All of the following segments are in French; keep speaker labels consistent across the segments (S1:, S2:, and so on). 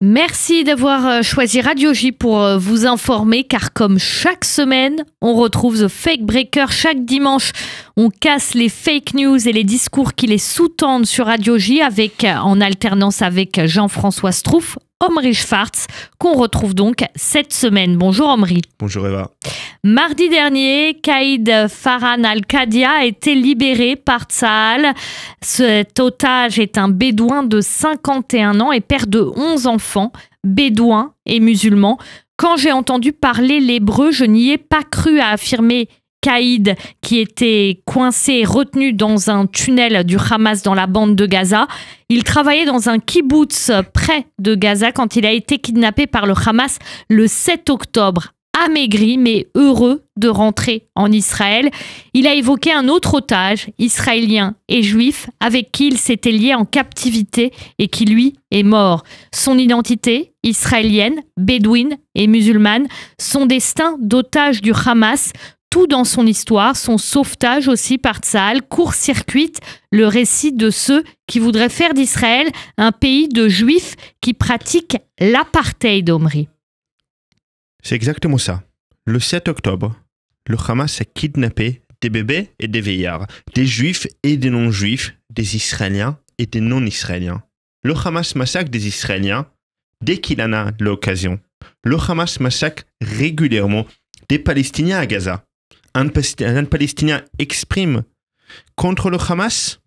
S1: Merci d'avoir choisi Radio J pour vous informer, car comme chaque semaine, on retrouve The Fake Breaker. Chaque dimanche, on casse les fake news et les discours qui les sous-tendent sur Radio J en alternance avec Jean-François Strouf, Omri Schwartz, qu'on retrouve donc cette semaine. Bonjour Omri.
S2: Bonjour Eva.
S1: Mardi dernier, Kaïd Farhan Al-Qadia a été libéré par Tsahal. Cet otage est un bédouin de 51 ans et père de 11 enfants, bédouin et musulman. Quand j'ai entendu parler l'hébreu, je n'y ai pas cru, a affirmé Kaïd, qui était coincé et retenu dans un tunnel du Hamas dans la bande de Gaza. Il travaillait dans un kibboutz près de Gaza quand il a été kidnappé par le Hamas le 7 octobre. Amaigri mais heureux de rentrer en Israël. Il a évoqué un autre otage, israélien et juif, avec qui il s'était lié en captivité et qui, lui, est mort. Son identité, israélienne, bédouine et musulmane, son destin d'otage du Hamas, tout dans son histoire, son sauvetage aussi par Tsahal, court-circuite le récit de ceux qui voudraient faire d'Israël un pays de juifs qui pratiquent l'apartheid, Omri.
S2: C'est exactement ça. Le 7 octobre, le Hamas a kidnappé des bébés et des vieillards, des juifs et des non-juifs, des Israéliens et des non-Israéliens. Le Hamas massacre des Israéliens dès qu'il en a l'occasion. Le Hamas massacre régulièrement des Palestiniens à Gaza. Un Palestinien exprime contre le Hamas,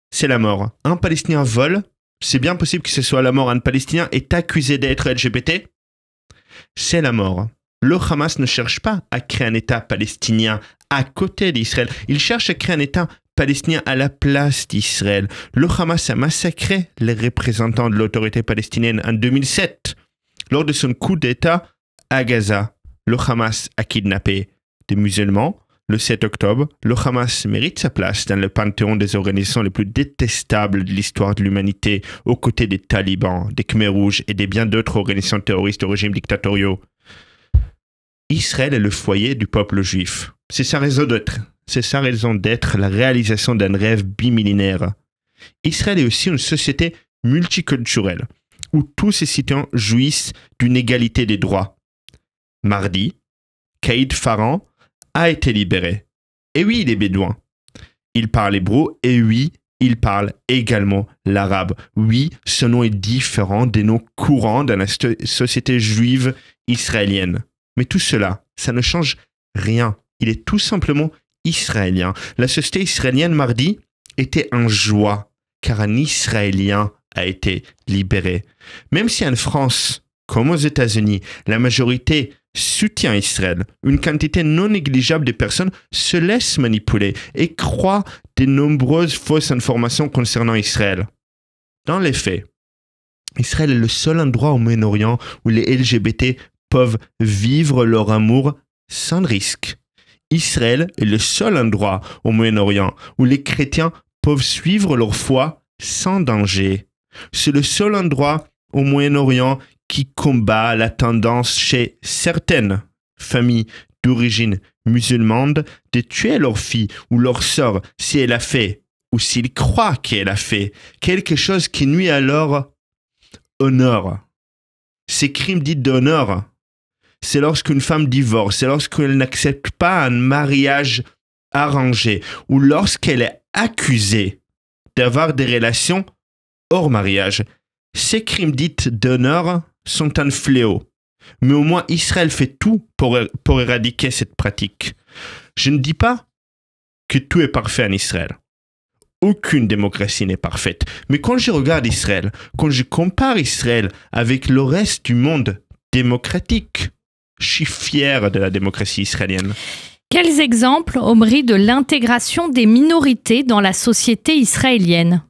S2: c'est la mort. Un Palestinien vole, c'est bien possible que ce soit la mort. Un Palestinien est accusé d'être LGBT, c'est la mort. Le Hamas ne cherche pas à créer un État palestinien à côté d'Israël. Il cherche à créer un État palestinien à la place d'Israël. Le Hamas a massacré les représentants de l'autorité palestinienne en 2007. Lors de son coup d'État à Gaza, le Hamas a kidnappé des musulmans. Le 7 octobre, le Hamas mérite sa place dans le panthéon des organisations les plus détestables de l'histoire de l'humanité, aux côtés des talibans, des Khmers rouges et des bien d'autres organisations terroristes de régimes dictatoriaux. Israël est le foyer du peuple juif. C'est sa raison d'être. C'est sa raison d'être, la réalisation d'un rêve bimillénaire. Israël est aussi une société multiculturelle, où tous ses citoyens jouissent d'une égalité des droits. Mardi, Kaïd Farhan a été libéré. Et oui, il est bédouin. Il parle hébreu et oui, il parle également l'arabe. Oui, ce nom est différent des noms courants dans la société juive israélienne. Mais tout cela, ça ne change rien. Il est tout simplement israélien. La société israélienne mardi était en joie, car un Israélien a été libéré. Même si en France, comme aux États-Unis, la majorité soutient Israël, une quantité non négligeable de personnes se laissent manipuler et croient de nombreuses fausses informations concernant Israël. Dans les faits, Israël est le seul endroit au Moyen-Orient où les LGBT peuvent vivre leur amour sans risque. Israël est le seul endroit au Moyen-Orient où les chrétiens peuvent suivre leur foi sans danger. C'est le seul endroit au Moyen-Orient qui combat la tendance chez certaines familles d'origine musulmane de tuer leur fille ou leur sœur si elle a fait, ou s'ils croient qu'elle a fait, quelque chose qui nuit à leur honneur. Ces crimes dits d'honneur, c'est lorsqu'une femme divorce, c'est lorsqu'elle n'accepte pas un mariage arrangé, ou lorsqu'elle est accusée d'avoir des relations hors mariage. Ces crimes dits d'honneur sont un fléau. Mais au moins Israël fait tout pour éradiquer cette pratique. Je ne dis pas que tout est parfait en Israël. Aucune démocratie n'est parfaite. Mais quand je regarde Israël, quand je compare Israël avec le reste du monde démocratique, je suis fier de la démocratie israélienne.
S1: Quels exemples, Omri, de l'intégration des minorités dans la société israélienne?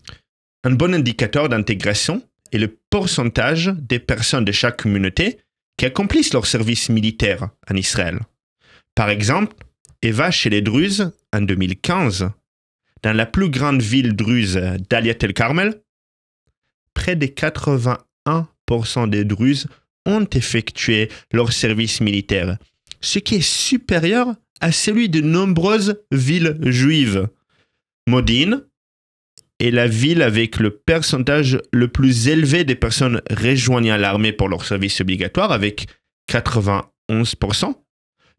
S2: Un bon indicateur d'intégration est le pourcentage des personnes de chaque communauté qui accomplissent leur service militaire en Israël. Par exemple, Eva chez les Druzes en 2015, dans la plus grande ville druze d'Aliat el-Carmel, près de 81% des Druzes ont effectué leur service militaire, ce qui est supérieur à celui de nombreuses villes juives. Modine est la ville avec le pourcentage le plus élevé des personnes rejoignant l'armée pour leur service obligatoire, avec 91%.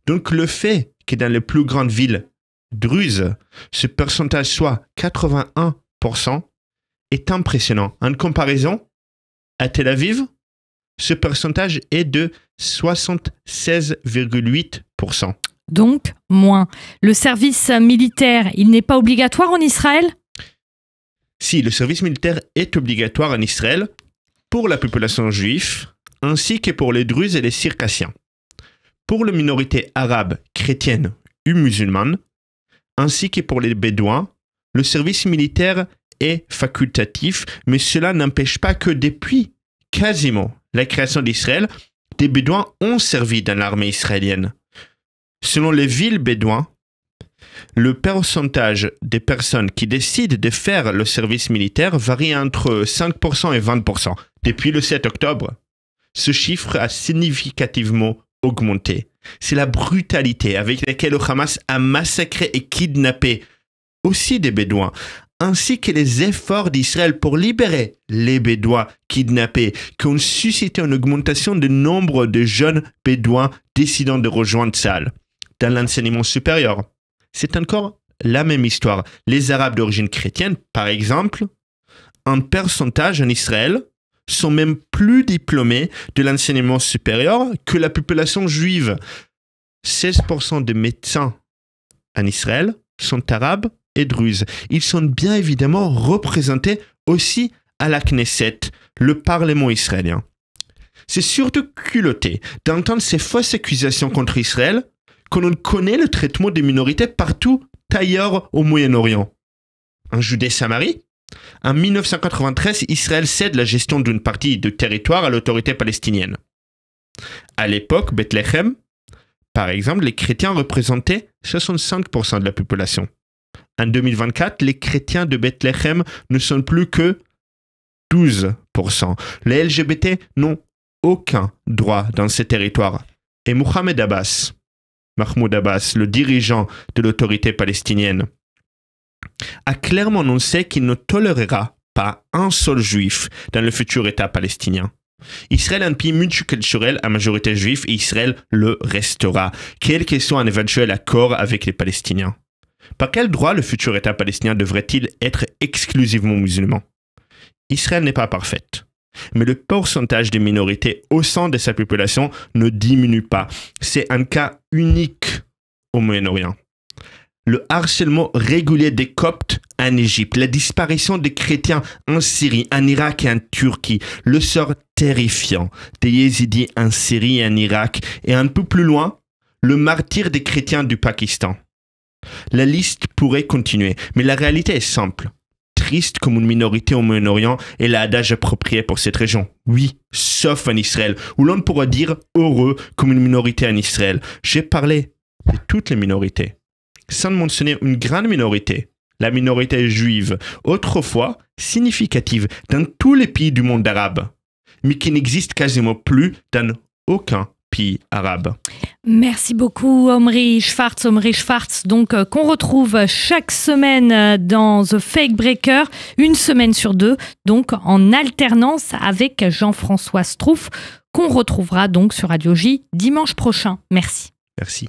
S2: Donc le fait que dans les plus grandes villes druzes, ce pourcentage soit 81% est impressionnant. En comparaison, à Tel Aviv, ce pourcentage est de 76,8%.
S1: Donc, moins. Le service militaire, il n'est pas obligatoire en Israël ?
S2: Si, le service militaire est obligatoire en Israël pour la population juive, ainsi que pour les Druzes et les Circassiens. Pour les minorités arabes, chrétiennes ou musulmanes, ainsi que pour les Bédouins, le service militaire est facultatif, mais cela n'empêche pas que depuis quasiment la création d'Israël, des Bédouins ont servi dans l'armée israélienne. Selon les villes bédouins, le pourcentage des personnes qui décident de faire le service militaire varie entre 5% et 20%. Depuis le 7 octobre, ce chiffre a significativement augmenté. C'est la brutalité avec laquelle le Hamas a massacré et kidnappé aussi des Bédouins, ainsi que les efforts d'Israël pour libérer les Bédouins kidnappés, qui ont suscité une augmentation du nombre de jeunes Bédouins décidant de rejoindre Tsahal. Dans l'enseignement supérieur, c'est encore la même histoire. Les Arabes d'origine chrétienne, par exemple, un pourcentage en Israël sont même plus diplômés de l'enseignement supérieur que la population juive. 16% des médecins en Israël sont arabes et druzes. Ils sont bien évidemment représentés aussi à la Knesset, le Parlement israélien. C'est surtout culotté d'entendre ces fausses accusations contre Israël quand on connaît le traitement des minorités partout ailleurs au Moyen-Orient. En Judée-Samarie, en 1993, Israël cède la gestion d'une partie du territoire à l'autorité palestinienne. À l'époque, Bethléem, par exemple, les chrétiens représentaient 65% de la population. En 2024, les chrétiens de Bethléem ne sont plus que 12%. Les LGBT n'ont aucun droit dans ces territoires. Et Mahmoud Abbas, le dirigeant de l'autorité palestinienne, a clairement annoncé qu'il ne tolérera pas un seul juif dans le futur État palestinien. Israël est un pays multiculturel à majorité juive et Israël le restera, quel que soit un éventuel accord avec les Palestiniens. Par quel droit le futur État palestinien devrait-il être exclusivement musulman? Israël n'est pas parfaite, mais le pourcentage des minorités au sein de sa population ne diminue pas. C'est un cas unique au Moyen-Orient. Le harcèlement régulier des Coptes en Égypte, la disparition des chrétiens en Syrie, en Irak et en Turquie, le sort terrifiant des Yézidis en Syrie et en Irak, et un peu plus loin, le martyre des chrétiens du Pakistan. La liste pourrait continuer, mais la réalité est simple. Triste comme une minorité au Moyen-Orient est l'adage approprié pour cette région. Oui, sauf en Israël, où l'on pourra dire heureux comme une minorité en Israël. J'ai parlé de toutes les minorités, sans mentionner une grande minorité, la minorité juive, autrefois significative dans tous les pays du monde arabe, mais qui n'existe quasiment plus dans aucun pays arabe.
S1: Merci beaucoup Omri Schwartz, donc qu'on retrouve chaque semaine dans The Fake Breaker, une semaine sur deux, donc en alternance avec Jean-François Strouf, qu'on retrouvera donc sur Radio J dimanche prochain. Merci.
S2: Merci.